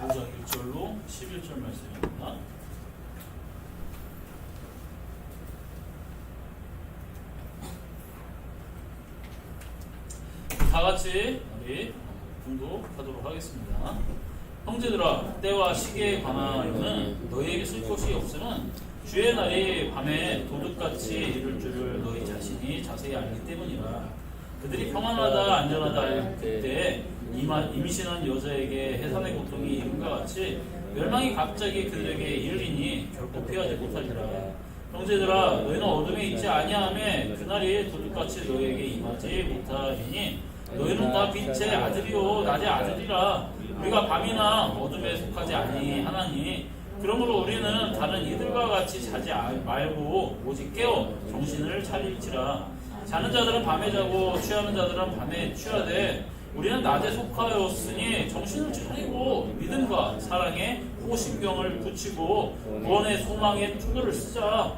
5장 1절로 11절 말씀입니다. 다 같이 우리 공독하도록 하겠습니다. 형제들아, 때와 시기에 관하여는 너희에게 쓸 것이 없으면 주의 날이 밤에 도둑같이 이를 줄을 너희 자신이 자세히 알기 때문이라. 그들이 평안하다 안전하다 할 때에 임신한 여자에게 해산의 고통이 이른과 같이 멸망이 갑자기 그들에게 이르리니 결코 피하지 못하리라. 형제들아, 너희는 어둠에 있지 아니하며 그날이 도둑같이 너희에게 임하지 못하리니 너희는 다 빛의 아들이요 낮의 아들이라. 우리가 밤이나 어둠에 속하지 아니하나니 그러므로 우리는 다른 이들과 같이 자지 말고 오직 깨어 정신을 차릴지라. 자는 자들은 밤에 자고 취하는 자들은 밤에 취하되 우리는 낮에 속하였으니 정신을 차리고 믿음과 사랑에 호심경을 붙이고 구원의 소망에 투구를 쓰자.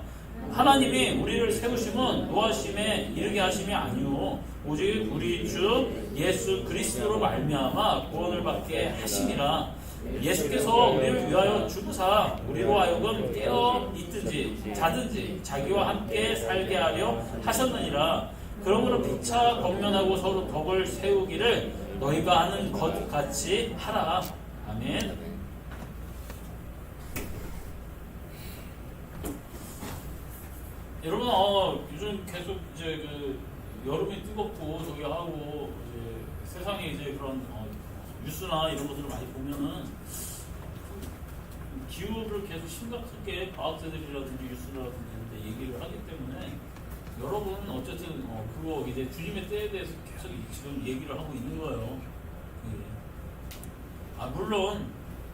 하나님이 우리를 세우심은 노하심에 이르게 하심이 아니오 오직 우리 주 예수 그리스도로 말미암아 구원을 받게 하심이라. 예수께서 우리를 위하여 죽으사 우리로 하여금 깨어 있든지 자든지 자기와 함께 살게 하려 하셨느니라. 그러므로 피차 권면하고 서로 덕을 세우기를 너희가 하는 것 같이 하라. 아멘. 여러분, 요즘 계속 이제 그 여름이 뜨겁고 저기 하고 이제 세상에 이제 그런 뉴스나 이런 것들을 많이 보면은 기후를 계속 심각하게 과학자들이라든지 뉴스라든지 이런 데 얘기를 하기 때문에 여러분 어쨌든 그거 이제 주님의 때에 대해서 계속 지금 얘기를 하고 있는 거예요. 물론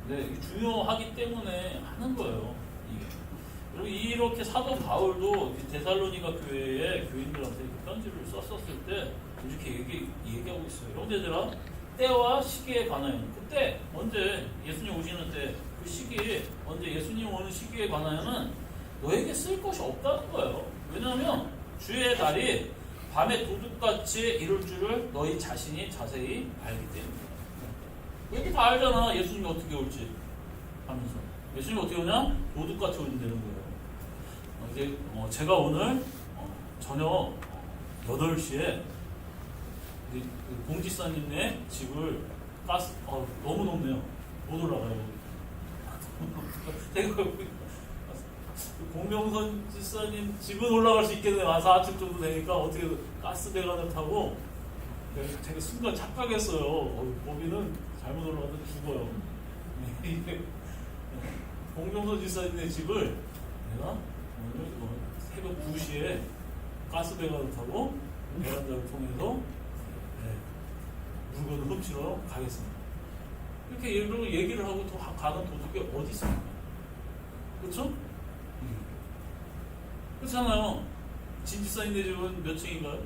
네, 중요하기 때문에 하는 거예요. 이게. 그리고 이렇게 사도 바울도 데살로니가 교회에 교인들한테 편지를 썼었을 때 이렇게 얘기하고 있어요. 형제들아, 때와 시기에 관하여 그때 언제 예수님 오시는 때 그 시기에 언제 예수님 오는 시기에 관하여는 너에게 쓸 것이 없다는 거예요. 왜냐하면 주의 날이 밤에 도둑같이 이룰 줄을 너희 자신이 자세히 알기 때문에. 이렇게 다 알잖아. 예수님이 어떻게 올지 하면서. 예수님이 어떻게 오냐? 도둑같이 오신다는 거예요. 이제 제가 오늘 저녁 8시에 봉지사님네 집을 너무 높네요. 못 올라가요. 공명선 지사님 집은 올라갈 수 있겠네요. 4층 정도 되니까 어떻게 가스배관을 타고 제가 순간 착각했어요. 거기는 잘못 올라가면 죽어요. 공명선 지사님네 집을 내가 오늘 새벽 2시에 가스배관을 타고 베란다를 통해서 물건을 훔치러 가겠습니다. 이렇게 얘기를 하고 가는 도둑이 어디 있습니까? 그렇죠? 그렇잖아요. 진지사님네 집은 몇 층인가요?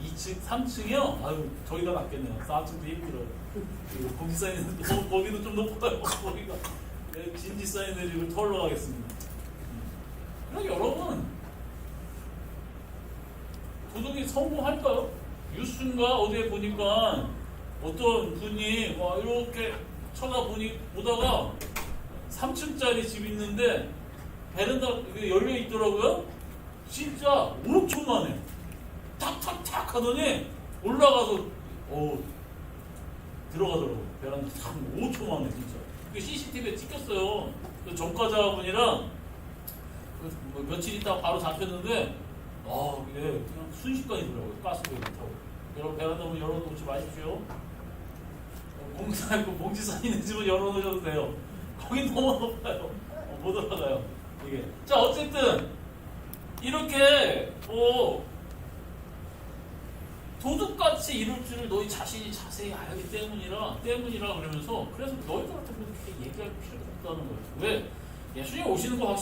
2층, 3층이요? 아유, 저희가 낫겠네요. 4층도 힘들어요. 공지사님네 거기도 좀 높아요. 거기가. 진지사님네 집을 털러 가겠습니다. 그러니까 여러분, 도둑이 성공할까요? 뉴스인가 어디에 보니까 어떤 분이 이렇게 보다가 3층짜리 집 있는데 베란다 열려 있더라고요. 진짜 5초 만에 탁탁탁 하더니 올라가서 들어가더라고요. 베란다 참 5초 만에 진짜. CCTV에 찍혔어요. 그 전과자분이랑 며칠 있다가 바로 잡혔는데 그냥 순식간이더라고요. 가스배를 타고. 여러분 베란다 문 열어놓지 마십시오. 봉지사님네 집은 열어놓으셔도 돼요. 거기 너무 높아요. 못 올라가요. 이게. 자, 어쨌든 이렇게 도둑같이 이룰 줄을 너희 자신이 자세히 알기 때문이라 그러면서 그래서 너희들한테 그렇게 얘기할 필요가 없다는 거예요. 왜? 예수님 오시는 거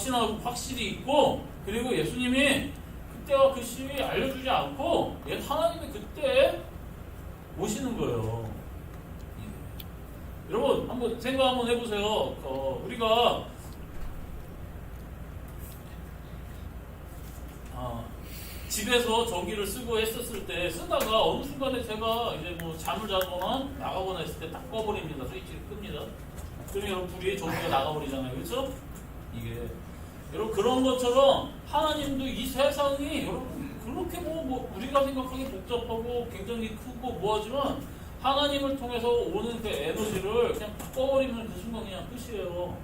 확실히 있고 그리고 예수님이 그때와 그 시기 알려주지 않고 하나님이 그때 오시는 거예요. 여러분 한번 생각 한번 해보세요. 우리가 집에서 전기를 쓰고 했었을 때 쓰다가 어느 순간에 제가 이제 뭐 잠을 자거나 나가거나 했을 때 딱 꺼버립니다. 스위치를 끕니다. 그러면 여러분 불이 전기가 나가버리잖아요. 그렇죠? 이게 여러분 그런 것처럼 하나님도 이 세상이 여러분 그렇게 뭐 우리가 생각하기 복잡하고 굉장히 크고 뭐하지만 하나님을 통해서 오는 그 에너지를 그냥 꺼버리면 그 순간 그냥 끝이에요.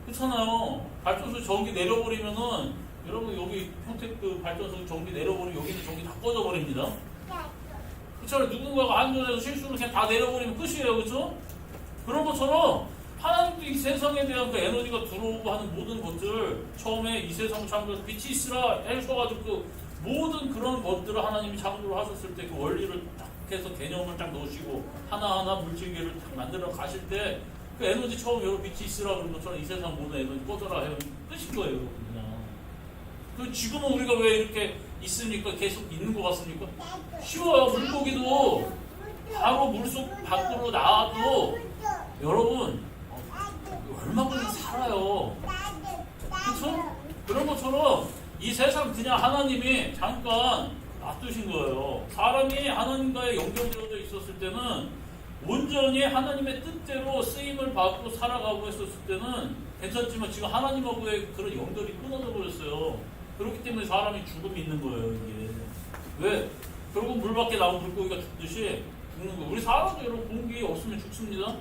그렇잖아요. 발전소 전기 내려버리면은 여러분 여기 평택 그 발전소 전기 내려버리면 여기는 전기 다 꺼져버립니다. 그렇죠? 누군가가 안전해서 실수로 그냥 다 내려버리면 끝이에요. 그렇죠? 그런 것처럼 하나님도 이 세상에 대한 그 에너지가 들어오고 하는 모든 것들 처음에 이 세상을 창조해서 빛이 있으라 해주셔가지고 그 모든 그런 것들을 하나님이 창조를 하셨을 때 그 원리를 딱 해서 개념을 딱 넣으시고 하나하나 물질계를 딱 만들어 가실 때 그 에너지 처음 여러분 빛이 있으라 그런 것처럼 이 세상 모든 에너지 꺼져라 해요. 끝인 거예요. 여러분 그냥. 그 지금은 우리가 왜 이렇게 있으니까 계속 있는 것 같습니까? 쉬워요. 물고기도 바로 물속 밖으로 나와도 여러분 얼마만큼 살아요. 그렇죠? 그런 것처럼 이 세상 그냥 하나님이 잠깐 놔두신 거예요. 사람이 하나님과의 연결되어져 있었을 때는 온전히 하나님의 뜻대로 쓰임을 받고 살아가고 했었을 때는 괜찮지만 지금 하나님하고의 그런 연결이 끊어져 버렸어요. 그렇기 때문에 사람이 죽음이 있는 거예요. 이게 왜? 결국 물 밖에 나온 물고기가 죽듯이 죽는 거예요. 우리 사람도 여러분 공기 없으면 죽습니다.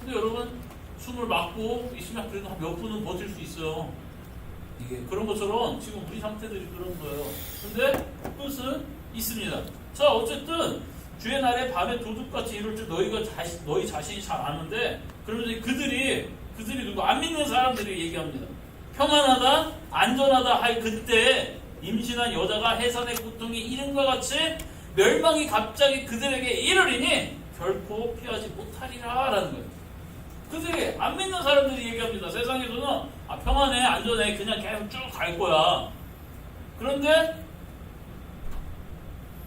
근데 여러분 숨을 막고 있으면 그래도 한 몇 분은 버틸 수 있어요. 이게 그런 것처럼 지금 우리 상태들이 그런 거예요. 근데 끝은 있습니다. 자, 어쨌든 주의 날에 밤에 도둑같이 이룰 줄 너희 자신이 잘 아는데 그러면서 그들이 누구 안 믿는 사람들이 얘기합니다. 평안하다, 안전하다 할 그때 임신한 여자가 해산의 고통이 이름과 같이 멸망이 갑자기 그들에게 이르리니 결코 피하지 못하리라 라는 거예요. 그들이 안 믿는 사람들이 얘기합니다. 세상에서는 평안해, 안전해, 그냥 계속 쭉 갈 거야. 그런데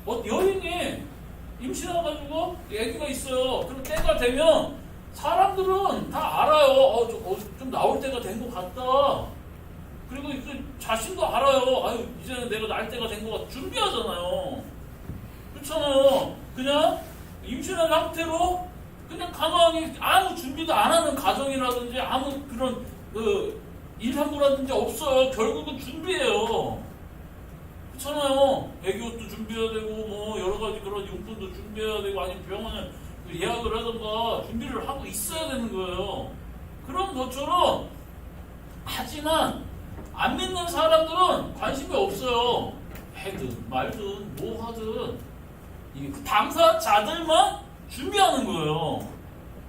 여인이 임신해가지고 애기가 있어요. 그럼 때가 되면 사람들은 다 알아요. 좀 나올 때가 된 것 같다. 그리고 그 자신도 알아요. 이제는 내가 날 때가 된 것 같다. 준비하잖아요. 그렇잖아요. 그냥 임신한 상태로 그냥 가만히 아무 준비도 안 하는 가정이라든지 아무 그런 일상부라든지 없어요. 결국은 준비해요. 그렇잖아요. 애기옷도 준비해야 되고 뭐 여러 가지 그런 용품도 준비해야 되고 아니면 병원에 예약을 하던가 준비를 하고 있어야 되는 거예요. 그런 것처럼 하지만 안 믿는 사람들은 관심이 없어요. 해든 말든 뭐 하든 이게 당사자들만 준비하는 거예요.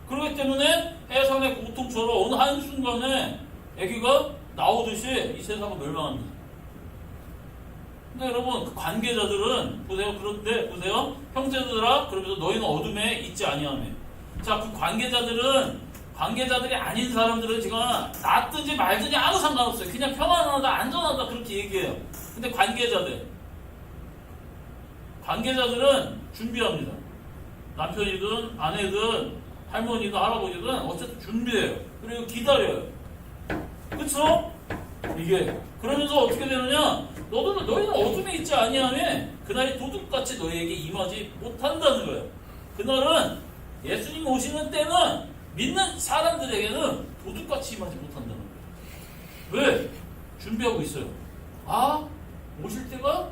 그렇기 때문에 해산의 고통처럼 어느 한순간에 아기가 나오듯이 이 세상은 멸망합니다. 근데 여러분 그 관계자들은 보세요. 그런데 보세요. 형제들아 그러면서 너희는 어둠에 있지 아니하며. 자, 그 관계자들이 아닌 사람들은 지금 낫든지 말든지 아무 상관없어요. 그냥 평안하다 안전하다 그렇게 얘기해요. 근데 관계자들은 준비합니다. 남편이든 아내든 할머니든 할아버지든 어쨌든 준비해요. 그리고 기다려요. 그쵸? 이게 그러면서 어떻게 되느냐? 너희는 어둠에 있지 아니하며 그날이 도둑같이 너희에게 임하지 못한다는 거예요. 그날은 예수님 오시는 때는 믿는 사람들에게는 도둑같이 임하지 못한다는 거예요. 왜? 준비하고 있어요. 오실 때가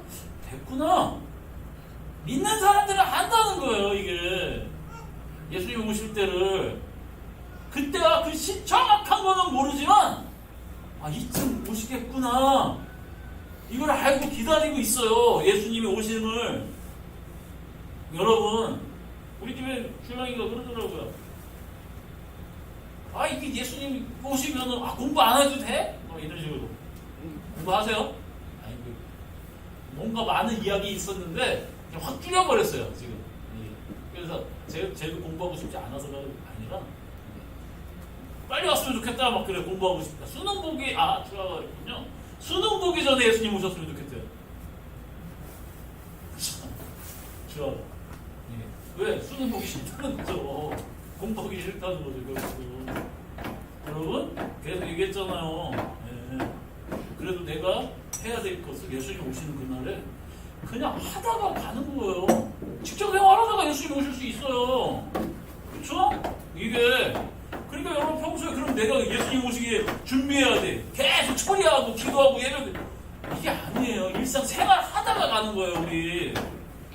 됐구나. 믿는 사람들은 안다는 거예요. 이게 예수님 오실 때를 그때가 그 정확한 거는 모르지만 이쯤 오시겠구나 이걸 알고 기다리고 있어요. 예수님이 오심을. 여러분 우리 집에 주영이가 그러더라고요. 이게 예수님 오시면은 공부 안 해도 돼? 이런 식으로 공부하세요? 뭔가 많은 이야기 있었는데 확 줄여버렸어요 지금. 그래서 제가 공부하고 싶지 않아서가 아니라 빨리 왔으면 좋겠다 막 그래. 공부하고 싶다. 수능 보기 추가가 있군요. 수능 보기 전에 예수님 오셨으면 좋겠대요. 좋아. 왜? 수능 보기 싫다는 거죠. 공부하기 싫다는 거죠. 여러분 계속 얘기했잖아요. 그래도 내가 해야 될 것을 예수님 오시는 그날에 그냥 하다가 가는 거예요. 직장 생활하다가 예수님 오실 수 있어요. 그렇죠? 이게 그러니까 여러분 평소에 그럼 내가 예수님 오시기에 준비해야 돼. 계속 처리하고 기도하고 예배도 이게 아니에요. 일상 생활 하다가 가는 거예요. 우리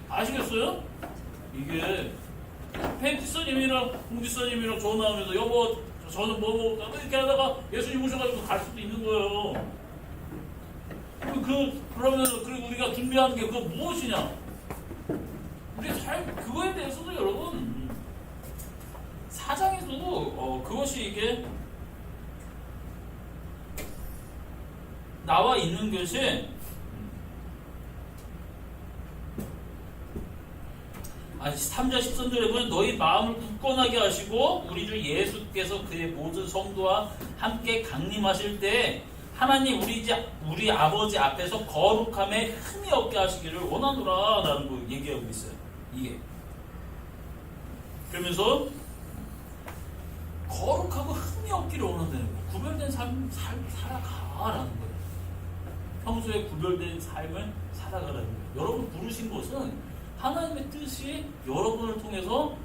아시겠어요? 이게 팬티서님이랑 공지서님이랑 전화하면서 여보 저는 뭐 이렇게 하다가 예수님 오셔가지고 갈 수도 있는 거예요. 그러면 그리고 우리가 준비하는 게 그거 무엇이냐? 우리 삶 그거에 대해서도 여러분 사장에서도 그것이 이게 나와 있는 것이 3절 13절에 보면 너희 마음을 굳건하게 하시고 우리 주 예수께서 그의 모든 성도와 함께 강림하실 때 하나님 우리 아버지 앞에서 거룩함에 흠이 없게 하시기를 원하노라 라는 거 얘기하고 있어요. 이게 그러면서 거룩하고 흠이 없기를 원한다는 거예요. 구별된 삶 살아가라는 거예요. 평소에 구별된 삶을 살아가라는 거예요. 여러분 부르신 것은 하나님의 뜻이 여러분을 통해서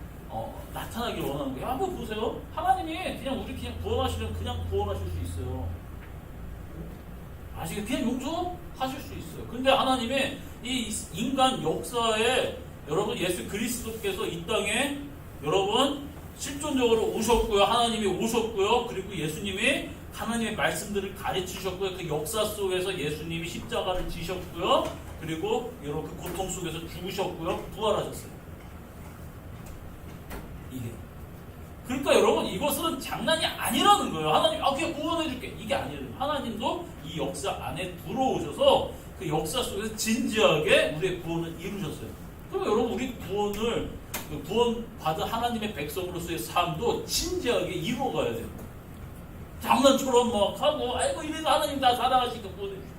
나타나길 원하는 거예요. 한번 보세요. 하나님이 우리 그냥 구원하시면 그냥 구원하실 수 있어요. 아시겠어요? 그냥 용서하실 수 있어요. 근데 하나님의 이 인간 역사에 여러분 예수 그리스도께서 이 땅에 여러분 실존적으로 오셨고요. 하나님이 오셨고요. 그리고 예수님이 하나님의 말씀들을 가르치셨고요. 그 역사 속에서 예수님이 십자가를 지셨고요. 그리고 여러분 그 고통 속에서 죽으셨고요. 부활하셨어요. 이게. 그러니까 여러분 이것은 장난이 아니라는 거예요. 하나님 그냥 구원해줄게. 이게 아니에요. 하나님도 이 역사 안에 들어오셔서 그 역사 속에서 진지하게 우리의 구원을 이루셨어요. 그럼 여러분 우리 구원받은 하나님의 백성으로서의 삶도 진지하게 이루어가야 돼요. 장난처럼 막 하고 아이고 이래서 하나님 다 사랑하시니까 구원해주세요.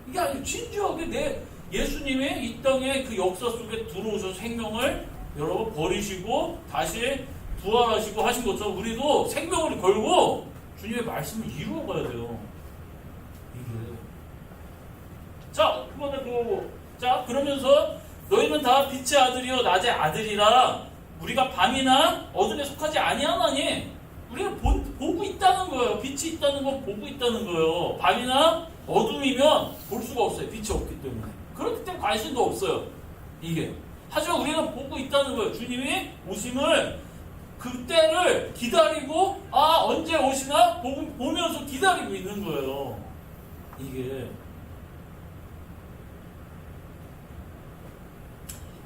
이게 아니고 진지하게 예수님의 이 땅에 그 역사 속에 들어오셔서 생명을 여러분 버리시고 다시 부활하시고 하신 것처럼 우리도 생명을 걸고 주님의 말씀을 이루어가야 돼요. 이게. 자, 그거는 그거고. 자, 그러면서 너희는 다 빛의 아들이요 낮의 아들이라 우리가 밤이나 어둠에 속하지 아니하나니 우리는 보고 있다는 거예요. 빛이 있다는 건 보고 있다는 거예요. 밤이나 어둠이면 볼 수가 없어요. 빛이 없기 때문에. 그렇기 때문에 관심도 없어요. 이게. 하지만 우리는 보고 있다는 거예요. 주님이 오심을 그때를 기다리고 언제 오시나 보면서 기다리고 있는 거예요. 이게.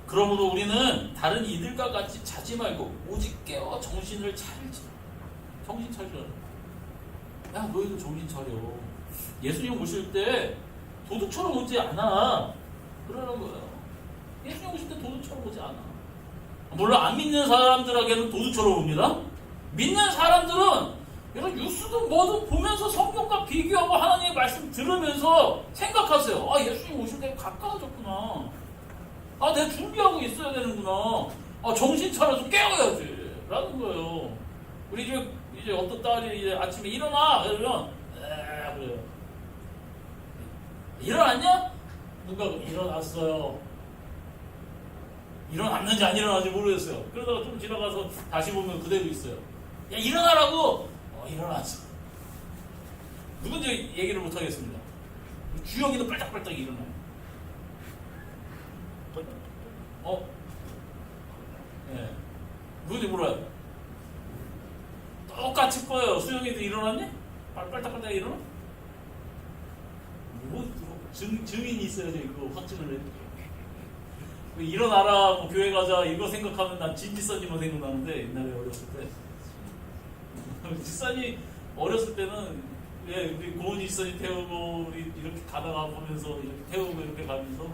그러므로 우리는 다른 이들과 같이 자지 말고 오직 깨어 정신을 차리자. 정신 차리라. 야 너희도 정신 차려. 예수님 오실 때 도둑처럼 오지 않아. 그러는 거예요. 예수님 오실 때 도둑처럼 오지 않아. 물론 안 믿는 사람들에게는 도둑처럼 옵니다. 믿는 사람들은 이런 뉴스든 뭐든 보면서 성경과 비교하고 하나님의 말씀 들으면서 생각하세요. 예수님 오실 때 가까워졌구나. 내가 준비하고 있어야 되는구나. 정신 차려서 깨워야지. 라는 거예요. 우리 집에 이제 어떤 딸이 이제 아침에 일어나! 그러면, 그래요. 일어났냐? 누가 일어났어요. 일어났는지 안 일어났는지 모르겠어요. 그러다가 좀 지나가서 다시 보면 그대로 있어요. 야, 일어나라고! 일어났어. 누군지 얘기를 못 하겠습니다. 주영이도 빨딱빨딱 일어나요. 네. 누군지 몰라요. 똑같을 거예요. 수영이도 일어났니? 빨딱빨딱 일어나? 증인이 있어야지 그거 확증을 해. 일어나라, 교회 가자 이거 생각하면 난 진지사님만 생각나는데 옛날에 어렸을 때 지사님 어렸을 때는 우리 고은이 지사님 태우고 우리 이렇게 가다가 보면서 이렇게 태우고 이렇게 가면서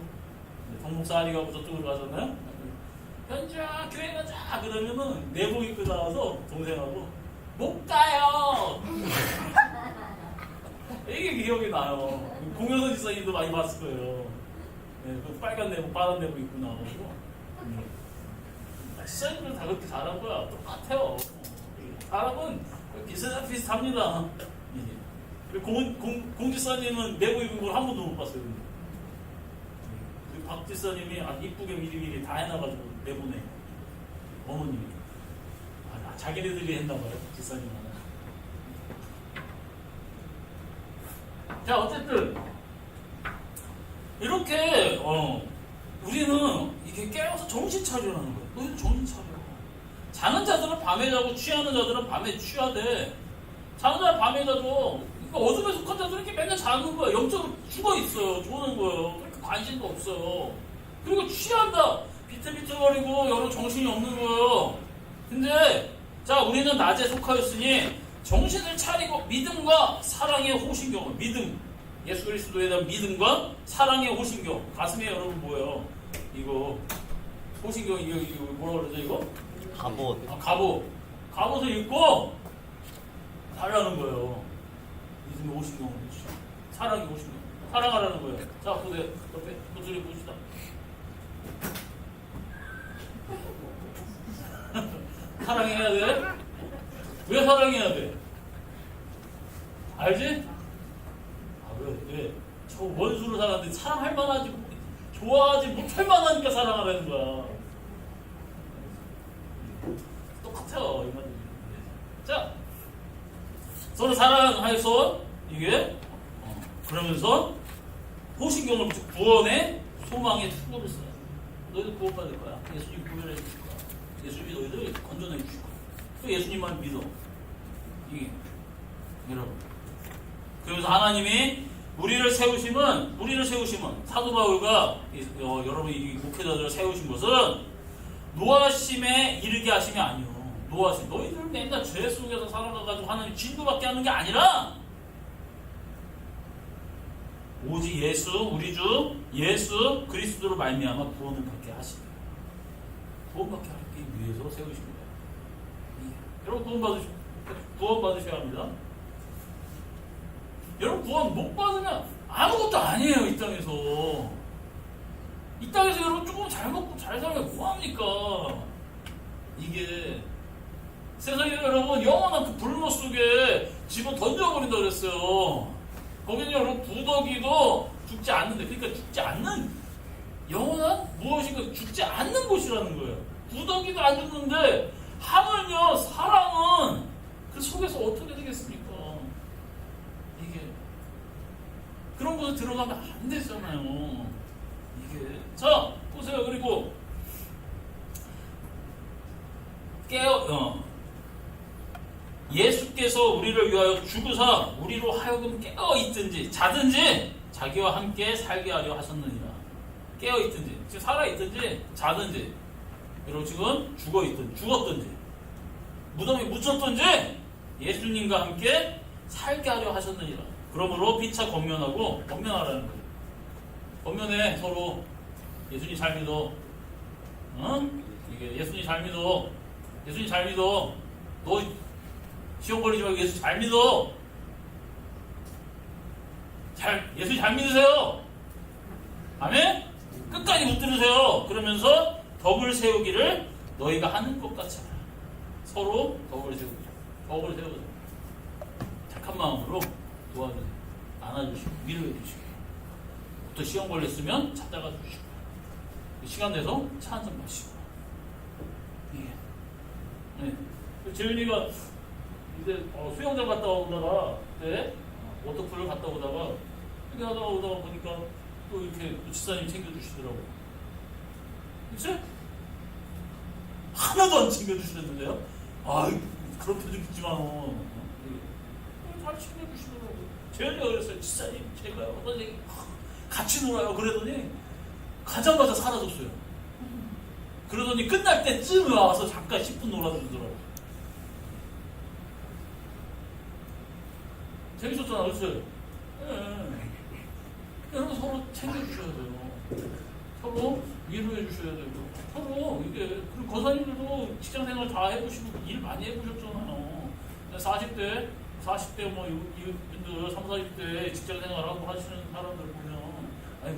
동목사 아리가고 저쪽으로 가잖아요. 현주야 교회 가자 그러면은 내복 입고 나와서 동생하고 못 가요. 이게 기억이 나요. 공효선 지사님도 많이 봤을 거예요. 그 빨간 내복 파란 내복 입고 나와가지고 지사님들은 다 그렇게 잘한 거야. 똑같아요. 사람은 비슷합니다. 공지사님은 내고 입은 걸 한 번도 못 봤어요. 박 지사님이 이쁘게 미리미리 다 해놔가지고 내보내. 어머님이. 자기네들이 했나봐요. 지사님 하나. 자, 어쨌든 이렇게 우리는 이게 깨워서 정신 차리라는 거예요. 너희들 정신 차려. 자는 자들은 밤에 자고 취하는 자들은 밤에 취하되, 자는 자는 밤에 자고, 그러니까 어둠에 속한 자들은 이렇게 맨날 자는 거야. 영적으로 죽어 있어요. 죽는 거예요. 그러니까 관심도 없어요. 그리고 취한다. 비틀비틀거리고 여러 정신이 없는 거예요. 근데 자, 우리는 낮에 속하였으니 정신을 차리고 믿음과 사랑의 호신경을, 믿음, 예수 그리스도에 대한 믿음과 사랑의 호신경. 가슴에 여러분 뭐예요? 이거 호신경, 이거 뭐라 그러죠 이거? 갑옷. 갑옷을 입고 달라는 거예요. 믿음의 호신경을 주시죠. 사랑의 호신경. 사랑하라는 거예요. 자, 보세요. 옆에 모습을 보시다. 사랑해야 돼? 왜 사랑해야 돼? 알지? 왜? 저 원수를 사랑하는데 사랑할 만하지, 좋아하지 못할 만하니까 사랑하라는 거야. 똑같아요, 이 말이. 자, 서로 사랑해서 이게 그러면서 호신경을 구원의 소망의 투구를 써요. 너희들 구원받을 거야. 예수님 구별해 주실 거야. 예수님이 너희들 건져내 주실 거야. 또 예수님만 믿어. 이게 여러분. 그래서 하나님이 우리를 세우심은 사도 바울가 여러분 이 목회자들을 세우신 것은 노하심에 이르게 하심이 아니요. 노하심. 너희들 맨날 죄 속에서 살아가가지고 하나님 진도받게 하는 게 아니라 오직 우리 주 예수 그리스도로 말미암아 구원을 받게 하시고 구원받게 하기 위해서 세우신 거예요. 여러분 구원 받으셔야 합니다. 여러분 구원 못 받으면 아무것도 아니에요. 이 땅에서 여러분 조금 잘 먹고 잘 살면 뭐합니까? 이게 세상에 여러분 영원한 그 불모 속에 집어 던져버린다 그랬어요. 거기는 여러분 구더기도 죽지 않는데, 그러니까 죽지 않는 영원한 무엇인가 죽지 않는 곳이라는 거예요. 구더기도 안 죽는데 하물며 사랑은 그 속에서 어떻게 되겠습니까? 이게 그런 곳에 들어가면 안 되잖아요. 이게 자 보세요. 그리고 예수께서 우리를 위하여 죽으사 우리로 하여금 깨어있든지 자든지 자기와 함께 살게 하려 하셨느니라. 깨어있든지 지금 살아있든지 자든지 여러분 지금 죽었든지 무덤에 묻혔든지 예수님과 함께 살게 하려 하셨느니라. 그러므로 피차 권면하라는 거예요. 권면해 서로. 예수님 잘 믿어. 이게 예수님 잘 믿어. 너 시험 걸리지 말고 예수 잘 믿어. 예수 잘 믿으세요. 아멘? 끝까지 붙들으세요. 그러면서 덕을 세우기를 너희가 하는 것 같이 하라. 서로 덕을 세우자. 착한 마음으로 도와주세요. 안아주시고 위로해 주시고 또 시험 걸렸으면 찾아가 주시고 시간 내서 차 한잔 마시고. 네. 재윤이가 이제 수영장 갔다 오다가 워터풀을 갔다 오다가 이렇게 하다가 오다가 보니까 또 이렇게 지사님 챙겨주시더라고요. 그치? 하나도 안 챙겨주시는데요? 그런 표정 있지 마. 잘 챙겨주시더라고요. 재현이가 그랬어요. 지사님 제가요 선생님 같이 놀아요. 그러더니 가자마자 사라졌어요. 그러더니 끝날 때쯤에 와서 잠깐 10분 놀아주더라고요. 재밌었잖아, 그렇죠? 여러분 서로 챙겨주셔야 돼요. 서로 위로해 주셔야 되고 서로 이게. 그리고 거사님들도 직장생활 다 해보시고 일 많이 해보셨잖아요. 40대 뭐 이분들 30, 40대 직장생활하고 하시는 사람들 보면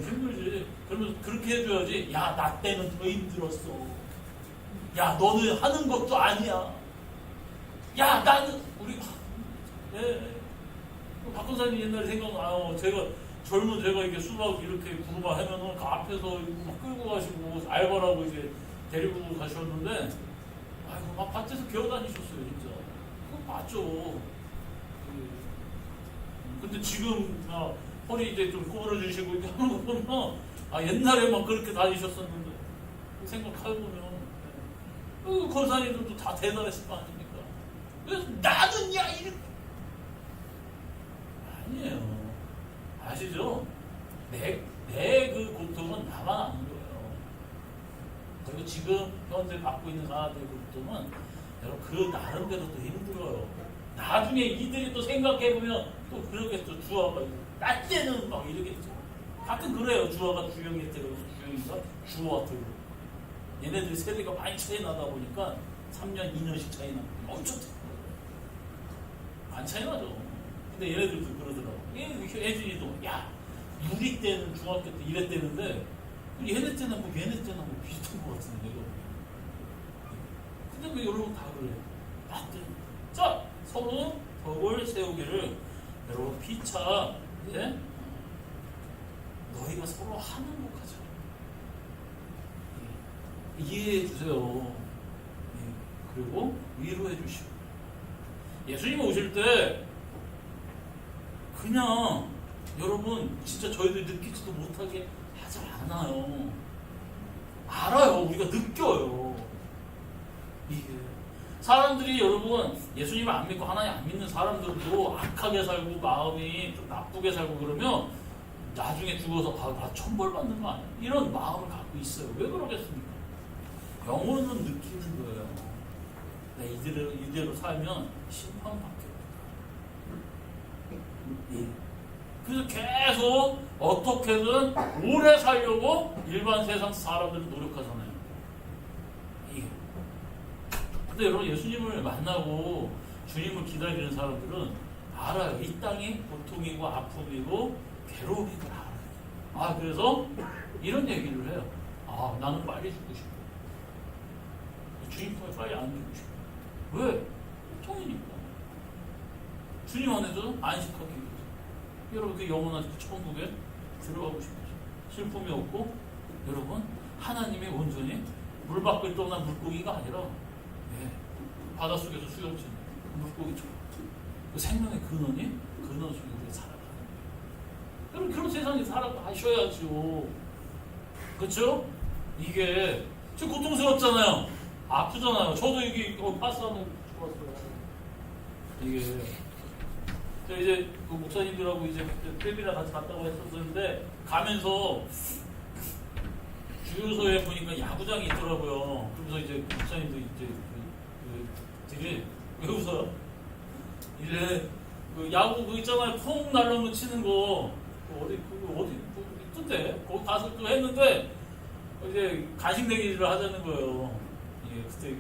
힘들지. 그러면 그렇게 해줘야지. 야, 나 때는 더 힘들었어. 야, 너는 하는 것도 아니야. 야, 나는 박근사님 옛날에 생각나요. 제가 젊은 제가 이렇게 수박 이렇게 부르마 하면은 그 앞에서 막 끌고 가시고 알바라고 이제 데리고 가셨는데, 아이고 막 밭에서 기어 다니셨어요 진짜. 그거 맞죠. 근데 지금 허리 이제 좀 구부러주시고 이렇게 하는 거 보면 옛날에 막 그렇게 다니셨었는데 생각해보면 권사님들도 다 대단했을 거 아닙니까? 그래서 나는 이렇게 아니에요. 아시죠? 내 그 고통은 나만 아는 거예요. 그리고 지금 현재 받고 있는 사람들의 고통은 여러분 그 나름대로 또 힘들어요. 나중에 이들이 또 생각해보면 또 그러겠죠. 주화가 나 때는 막 이러겠죠. 가끔 그래요. 주화가 주영이 때고 주영이가 주화 때고. 얘네들이 세대가 많이 차이 나다 보니까 3년, 2년씩 차이 나고 엄청 안 차이 나죠. 근데 얘네들도 그러더라고. 혜진이도 우리 때는 중학교 때 이랬대는데 얘네 때는 뭐 얘네 때는 뭐 비슷한 것 같은데 내가. 근데 왜 여러분 다 그래? 나 때. 자, 서로 덕을 세우기를 여러분 피차 너희가 서로 하는 행복하자. 이해해 주세요. 그리고 위로해 주시고. 예수님 오실 때 그냥 여러분 진짜 저희들 느끼지도 못하게 하지 않아요. 알아요. 우리가 느껴요. 이게 사람들이 여러분 예수님을 안 믿고 하나님 안 믿는 사람들도 악하게 살고 마음이 좀 나쁘게 살고 그러면 나중에 죽어서 나 천벌 받는 거 아니야? 이런 마음을 갖고 있어요. 왜 그러겠습니까? 영혼은 느끼는 거예요. 이대로 살면 심판받게 됩니다. 그래서 계속 어떻게든 오래 살려고 일반 세상 사람들은 노력하잖아요. 근데 여러분 예수님을 만나고 주님을 기다리는 사람들은 알아요. 이 땅이 고통이고 아픔이고 괴로움인 걸 알아요. 그래서 이런 얘기를 해요. 나는 빨리 죽고 싶어. 주님 품에 빨리 안기고 싶어. 왜? 고통이니까. 주님 안에서 안식하기 위해서. 여러분 그 영원한 천국에 들어가고 싶어요. 슬픔이 없고 여러분 하나님의 온전히 물 밖을 떠난 물고기가 아니라 바닷속에서 수영치는 물고기처럼 그 생명의 근원 속에 우리가 살아가는 거예요. 여러분 그런 세상에 살아가셔야죠. 그렇죠? 이게 지금 고통스럽잖아요. 아프잖아요. 저도 이게 파스하면 좋았어요. 이게 제가 이제 그 목사님들하고 이제 팬이랑 같이 갔다고 했었는데 가면서 주유소에 보니까 야구장이 있더라고요. 그러면서 이제 목사님도 이제 되게 왜 웃어요? 이래 그 야구 그 있잖아요. 퐁 날라오면 치는 거 어디 있던데 거기 가서 또 했는데 이제 간식 내기를 하자는 거예요. 그때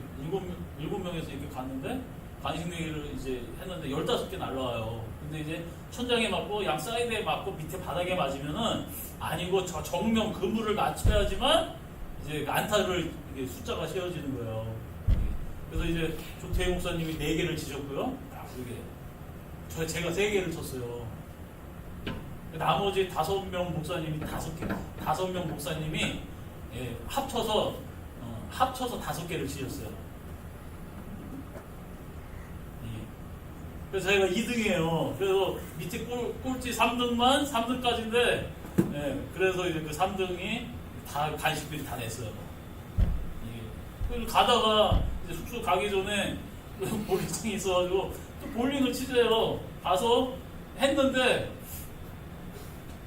7명에서 이렇게 갔는데 간식 내기를 이제 했는데 15개 날라와요. 근데 이제 천장에 맞고 양 사이드에 맞고 밑에 바닥에 맞으면은 아니고 저 정면 그물을 맞춰야지만 이제 안타를 이게 숫자가 세워지는 거예요. 그래서 이제 조태희 목사님이 4개를 치셨고요. 제가 3개를 쳤어요. 나머지 5명 목사님이 5명 목사님이 합쳐서 5개를 치셨어요. 그래서 저희가 2등이에요. 그래서 밑에 꼴찌 3등까지인데, 그래서 이제 그 3등이 다 간식비를 다 냈어요. 그래서 가다가 이제 숙소 가기 전에 볼링장이 있어가지고 또 볼링을 치재요. 가서 했는데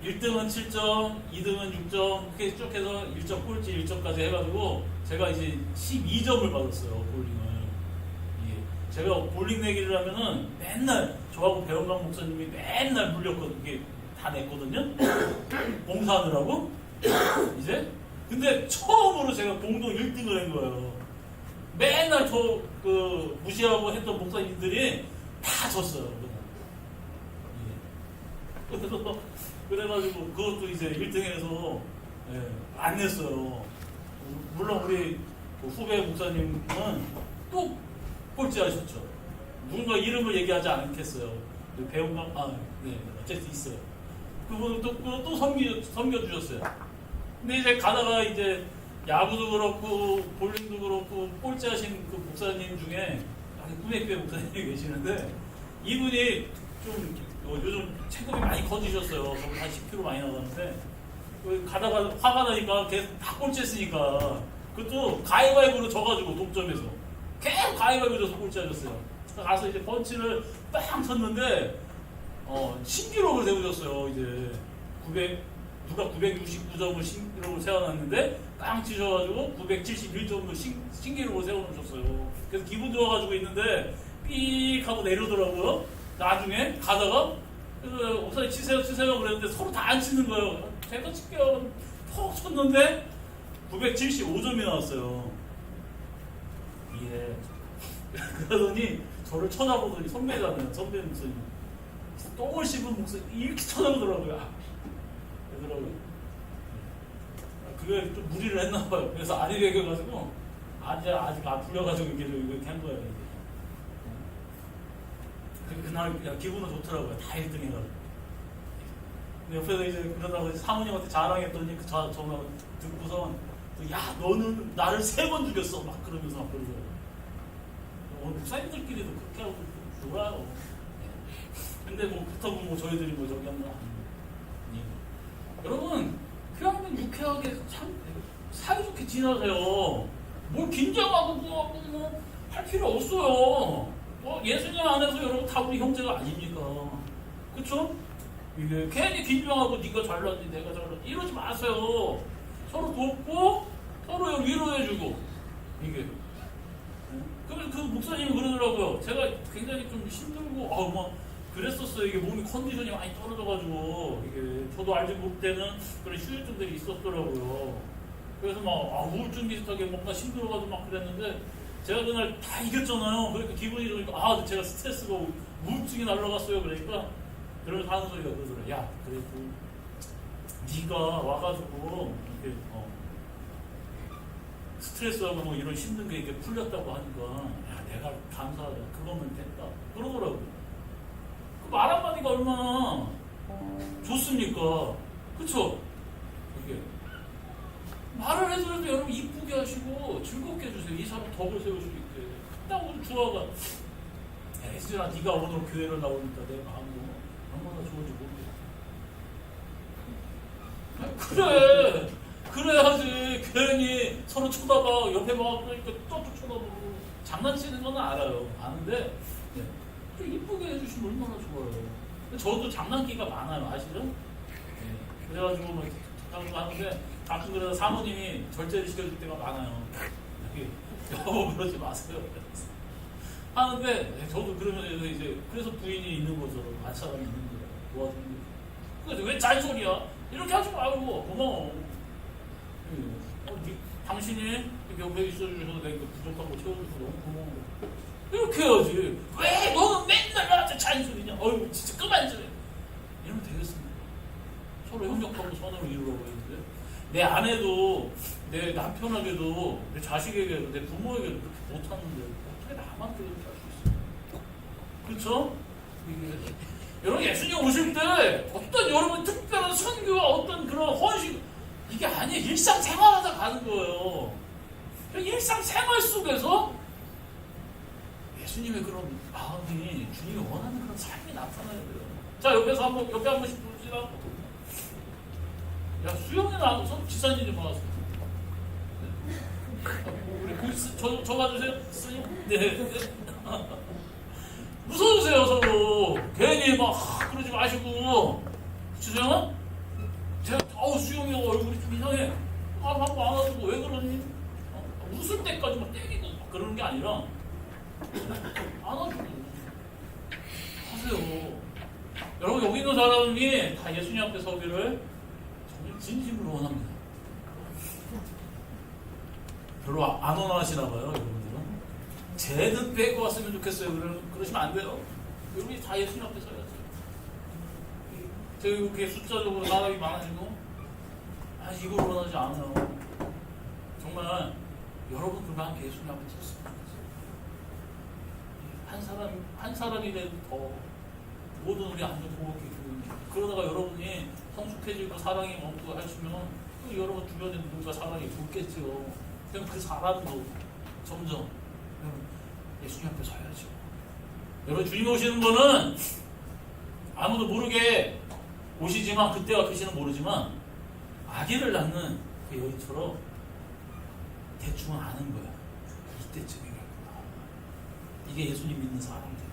1등은 7점, 2등은 6점, 그렇게 쭉 해서 1점 꼴찌 1점까지 해가지고 제가 이제 12점을 받았어요, 볼링을. 제가 볼링 내기를 하면은 맨날 저하고 배영강 목사님이 맨날 물렸거든요. 이게 다 냈거든요. 봉사하느라고. 이제 근데 처음으로 제가 공동 1등을 한 거예요. 맨날 저 무시하고 했던 목사님들이 다 졌어요. 그래가지고 그것도 이제 1등해서 안 냈어요. 물론 우리 후배 목사님은 또 꼴찌하셨죠. 누군가 이름을 얘기하지 않겠어요. 배운 거, 네, 어쨌든 있어요. 그분은 또 섬겨주셨어요. 근데 이제 가다가 이제 야구도 그렇고 볼링도 그렇고 꼴찌 하신 그 목사님 중에 꿈의교회 목사님이 계시는데 이분이 좀 요즘 체급이 많이 커지셨어요. 한 10kg 많이 나가는데 가다가 화가 나니까 계속 다 꼴찌 했으니까 그것도 가위바위보로 져가지고 독점해서 계속 가위바위보 져서 꼴찌 하셨어요. 가서 이제 펀치를 빵 쳤는데 신기록을 세우셨어요. 이제 누가 969점을 신기록을 세워놨는데 빵 치셔가지고 971점을 신기록을 세워놓으셨어요. 그래서 기분 좋아가지고 있는데 삑 하고 내려오더라고요. 나중에 가다가 목사님 치세요 그랬는데 서로 다 안 치는 거예요. 제가 칠게요. 톡 쳤는데 975점이 나왔어요. 예. 그러더니 저를 쳐다보더니 선배잖아요. 선배 목사님. 똥을 씹은 목소리 이렇게 쳐다보더라고요. 그러더라고요. 그게 좀 무리를 했나봐요. 그래서 아니 배겨가지고 아직 안 풀려가지고 이렇게 한 거예요. 그날 기분은 좋더라고요. 다 1등 해가지고. 옆에서 이제 그러다가 사모님한테 자랑했더니 그 전화 듣고서 야 너는 나를 3번 죽였어 막 그러면서 막 그러더라고요. 목사님들끼리도 그렇게 하고 좋아요. 근데 뭐 그렇다고 뭐 저희들이 뭐 저기 하면 여러분 그냥 유쾌하게 참 사이좋게 지나세요. 뭘 긴장하고 뭐 할 필요 없어요. 예수님 안에서 여러분 다 우리 형제가 아닙니까? 그쵸? 이게 괜히 긴장하고 네가 잘났니 내가 잘났니 이러지 마세요. 서로 돕고 서로 위로해주고 이게. 그 목사님이 그러더라고요. 제가 굉장히 좀 힘들고 막 그랬었어요. 이게 몸이 컨디션이 많이 떨어져가지고 이게 저도 알지 못때는 그런 휴유증들이 있었더라고요. 그래서 막 우울증 비슷하게 뭔가 힘들어가지고 막 그랬는데 제가 그날 다 이겼잖아요. 그러니까 기분이 좋으니까 제가 스트레스가 우울증이 날라갔어요. 그러니까 그러면서 하는 소리가 그러더라고요. 야 그래도 네가 와가지고 이렇게 스트레스하고 뭐 이런 힘든 게 이렇게 풀렸다고 하니까 야 내가 감사하다. 그거면 됐다. 그러더라고요. 그 말 한마디가 얼마나 좋습니까? 그쵸? 이게 말을 해서라도 여러분 이쁘게 하시고 즐겁게 해주세요. 이 사람 덕을 세울 수 있게. 딱 오늘 주아가 혜진아 네가 오늘 교회를 나오니까 내 마음이 얼마나 좋은지 모르겠어. 그래 그래야지. 괜히 서로 쳐다봐 옆에 막 그러니까 또또 쳐다보고 장난치는 건 알아요. 아는데 좀 이쁘게 해주시면 얼마나 좋아요. 저도 장난기가 많아요. 아시죠? 그래가지고 뭐 이렇게 하는데 가끔 그래서 사모님이 절제를 시켜줄 때가 많아요. 여보 그러지 마세요. 하는데 저도 그러면서 이제 그래서 부인이 있는 거죠. 마찰이 있는 거예요. 도와주는 거죠. 그래서 왜 짤소리야? 이렇게 하지 말고 고마워. 당신이 이렇게 옆에 있어주셔서 내가 부족한 거 채워줘서 너무 고마워. 이렇게 해야지. 왜 너는 맨날 나한테 잔소리냐? 어휴 진짜 그만 좀 해. 이러면 되겠습니다. 서로 협력하고 선으로 이루라고 했는데 내 아내도 내 남편에게도 내 자식에게도 내 부모에게도 그렇게 못하는데 어떻게 남한테 그렇게 할 수 있어요? 그렇죠? 여러분 예수님 오실 때 어떤 여러분 특별한 선교와 어떤 그런 헌신 이게 아니에요. 일상생활하다 가는 거예요. 일상생활 속에서 예수님의 그런 마음이 주님이 원하는 그런 삶이 나타나야 돼요. 자 옆에 한 번씩 보시라. 야 수영이 나와서 지사님 좀 봐서. 우리 저 봐주세요. 네. 무서우세요 서로. 괜히 막 그러지 마시고. 주세요. 제가 수영이 얼굴이 좀 이상해. 한번 안아주고 왜 그러니? 웃을 때까지 막 때리고 막 그러는 게 아니라 안아주고 하세요. 여러분 여기 있는 사람이 다 예수님 앞에 서기를 정말 진심으로 원합니다. 별로 안 원하시나 봐요 여러분들은. 쟤는 빼고 왔으면 좋겠어요. 그러시면 안 돼요. 여러분이 다 예수님 앞에 서야죠. 제가 이렇게 숫자적으로 사람이 많아지고 이걸 원하지 않아요. 정말 여러분들과 함께 예수님 앞에 섰으면 좋겠어요. 한 사람이라도 더 모든 우리 안전 보호기 그러다가 여러분이 성숙해지고 사랑이 없고 하시면 또 여러분 주변에 누군가 사랑이 붙겠죠. 그럼 그 사람도 점점 예수님 앞에 서야죠. 여러분 주님 오시는 거는 아무도 모르게 오시지만 그때와 그 시는 모르지만 아기를 낳는 그 여인처럼 대충 아는 거야. 이때쯤이겠구나. 이게 예수님 믿는 사람들.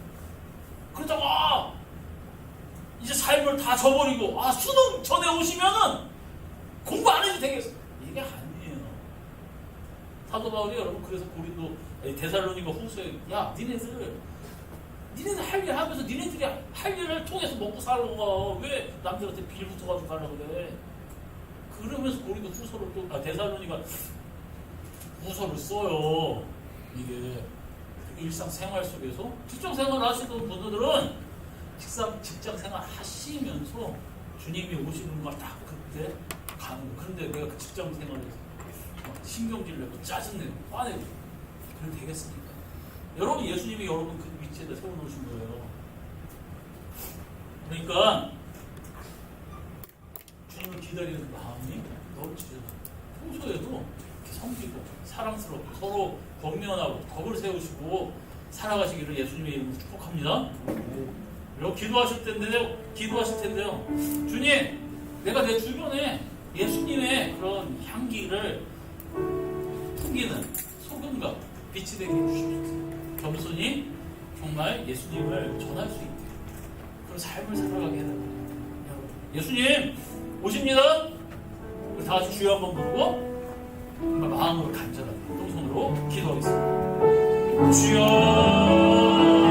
그러다가 이제 삶을 다 저버리고 수능 전에 오시면은 공부 안 해도 되겠어. 이게 아니에요. 사도 바울이 여러분 그래서 고린도 데살로니가 후서에 야 니네들 할 일 하면서 니네들이 할 일을 통해서 먹고 살는 거 왜 남들한테 빌붙어가지고 가려고 그래. 그러면서 고린도 후서를 또 데살로니가 후서를 써요. 이게 일상생활 속에서 직장생활 하시던 분들은 직장생활 하시면서 주님이 오시는 걸 딱 그때 가는 거. 근데 내가 그 직장생활에서 신경질 내고 짜증내고 화내고 그래도 되겠습니까? 여러분 예수님이 여러분 그 위치에다 세워놓으신 거예요. 그러니까 주님을 기다리는 마음이 넘치죠. 평소에도 섬기고 사랑스럽고 서로 격려하고 덕을 세우시고 살아가시기를 예수님의 이름으로 축복합니다. 그리고 기도하실 텐데요. 주님, 내가 내 주변에 예수님의 그런 향기를 풍기는 소금과 빛이 되게 해주십시오. 겸손히 정말 예수님을 전할 수 있게 그런 삶을 살아가게 해달라고. 예수님 오십니다. 우리 다 같이 주여 한번 부르고 정말 마음으로 간절하게 또 손으로 기도하겠습니다. 주여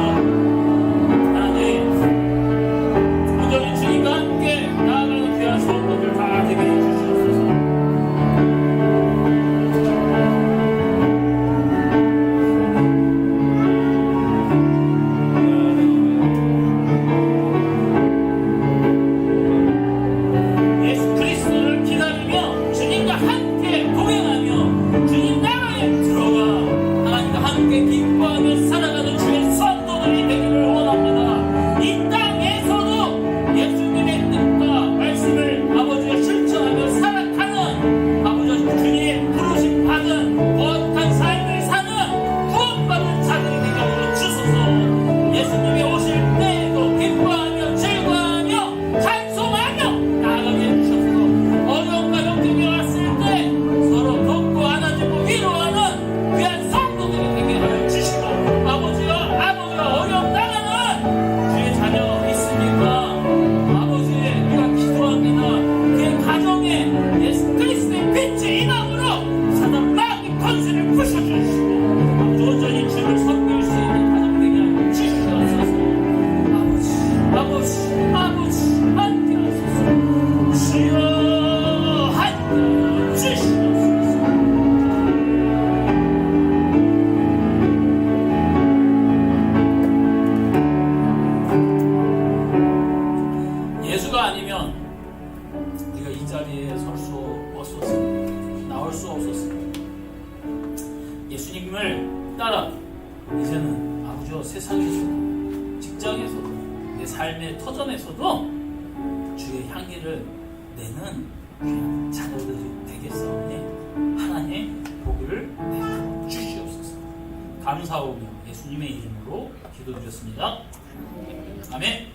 예수님을 따라 이제는 아버지와 세상에서도 직장에서도 내 삶의 터전에서도 주의 향기를 내는 귀한 자녀들이 되겠사오니 하나님 복을 내려 주시옵소서. 감사하오며 예수님의 이름으로 기도드렸습니다. 아멘.